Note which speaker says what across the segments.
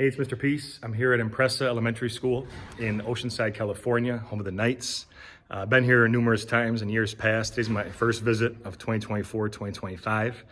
Speaker 1: Hey, it's Mr. Peace. I'm here at Empresa Elementary School in Oceanside, California, home of the Knights. Been here numerous times in years past. Today's my first visit of 2024, 2025.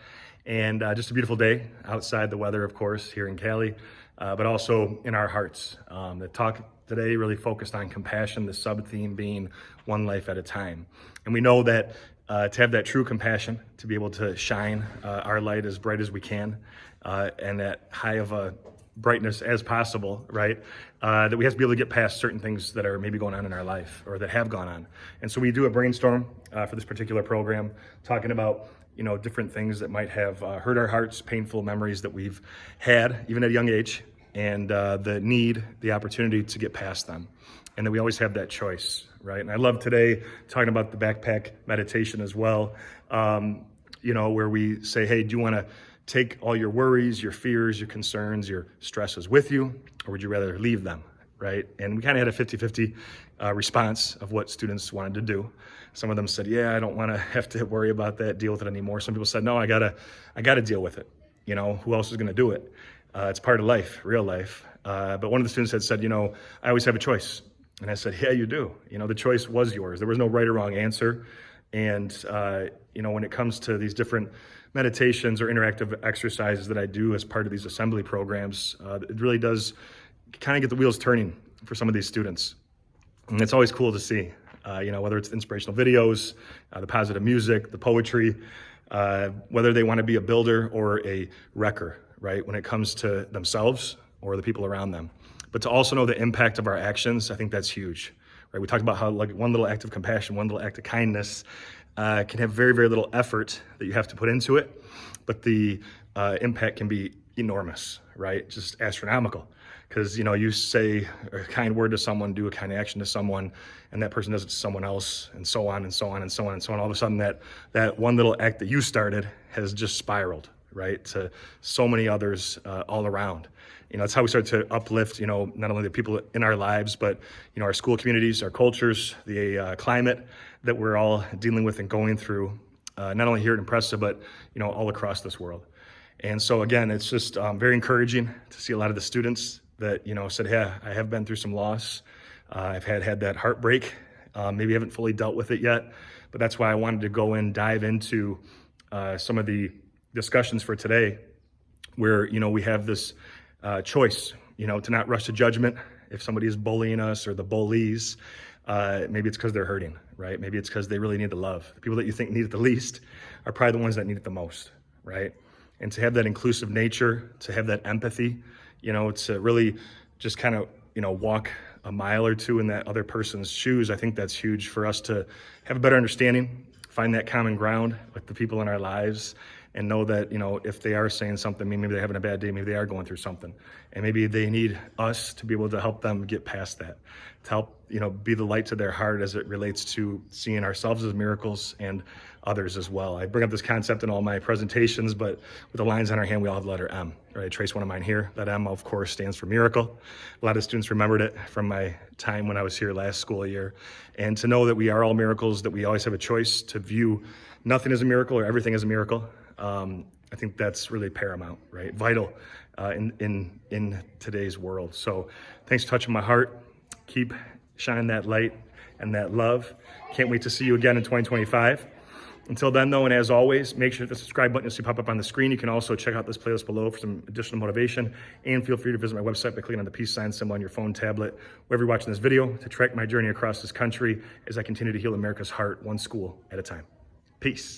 Speaker 1: And just a beautiful day outside, the weather, of course, here in Cali, but also in our hearts. The talk today really focused on compassion, the sub-theme being one life at a time. And we know that to have that true compassion, to be able to shine our light as bright as we can, and that high of a brightness as possible, right? That we have to be able to get past certain things that are maybe going on in our life or that have gone on. And so we do a brainstorm for this particular program, talking about, different things that might have hurt our hearts, painful memories that we've had, even at a young age, and the opportunity to get past them. And that we always have that choice, right? And I love today talking about the backpack meditation as well, where we say, hey, do you want to take all your worries, your fears, your concerns, your stresses with you, or would you rather leave them, right? And we kind of had a 50-50 response of what students wanted to do. Some of them said, yeah, I don't want to have to worry about that, deal with it anymore. Some people said, no, I gotta deal with it. Who else is going to do it? It's part of life, real life. But one of the students had said, I always have a choice. And I said, yeah, you do. The choice was yours. There was no right or wrong answer. And, when it comes to these different meditations or interactive exercises that I do as part of these assembly programs, it really does kind of get the wheels turning for some of these students. And it's always cool to see, whether it's inspirational videos, the positive music, the poetry, whether they want to be a builder or a wrecker, right? When it comes to themselves or the people around them. But to also know the impact of our actions, I think that's huge. Right? We talked about how one little act of compassion, one little act of kindness can have very, very little effort that you have to put into it, but the impact can be enormous, right? Just astronomical. Because, you say a kind word to someone, do a kind action to someone, and that person does it to someone else, and so on and so on and so on and so on. All of a sudden, that one little act that you started has just spiraled, right, to so many others all around. That's how we start to uplift, not only the people in our lives, but, our school communities, our cultures, the climate that we're all dealing with and going through, not only here at Empresa, but, all across this world. And so, again, it's just very encouraging to see a lot of the students that, said, yeah, I have been through some loss. I've had that heartbreak. Maybe haven't fully dealt with it yet, but that's why I wanted to go in, dive into some of the discussions for today where, we have this choice, to not rush to judgment. If somebody is bullying us or the bullies, maybe it's because they're hurting, right? Maybe it's because they really need the love. The people that you think need it the least are probably the ones that need it the most, right? And to have that inclusive nature, to have that empathy, to really just kind of, walk a mile or two in that other person's shoes, I think that's huge for us to have a better understanding, find that common ground with the people in our lives, and know that, if they are saying something, maybe they're having a bad day, maybe they are going through something, and maybe they need us to be able to help them get past that, to help, be the light to their heart as it relates to seeing ourselves as miracles and others as well. I bring up this concept in all my presentations, but with the lines on our hand, we all have the letter M, right? I trace one of mine here. That M, of course, stands for miracle. A lot of students remembered it from my time when I was here last school year. And to know that we are all miracles, that we always have a choice to view nothing as a miracle or everything as a miracle, I think that's really paramount, right? Vital in today's world. So thanks for touching my heart. Keep shining that light and that love. Can't wait to see you again in 2025. Until then, though, and as always, make sure the subscribe button is to pop up on the screen. You can also check out this playlist below for some additional motivation, and feel free to visit my website by clicking on the peace sign symbol on your phone, tablet, wherever you're watching this video, to track my journey across this country as I continue to heal America's heart, one school at a time. Peace.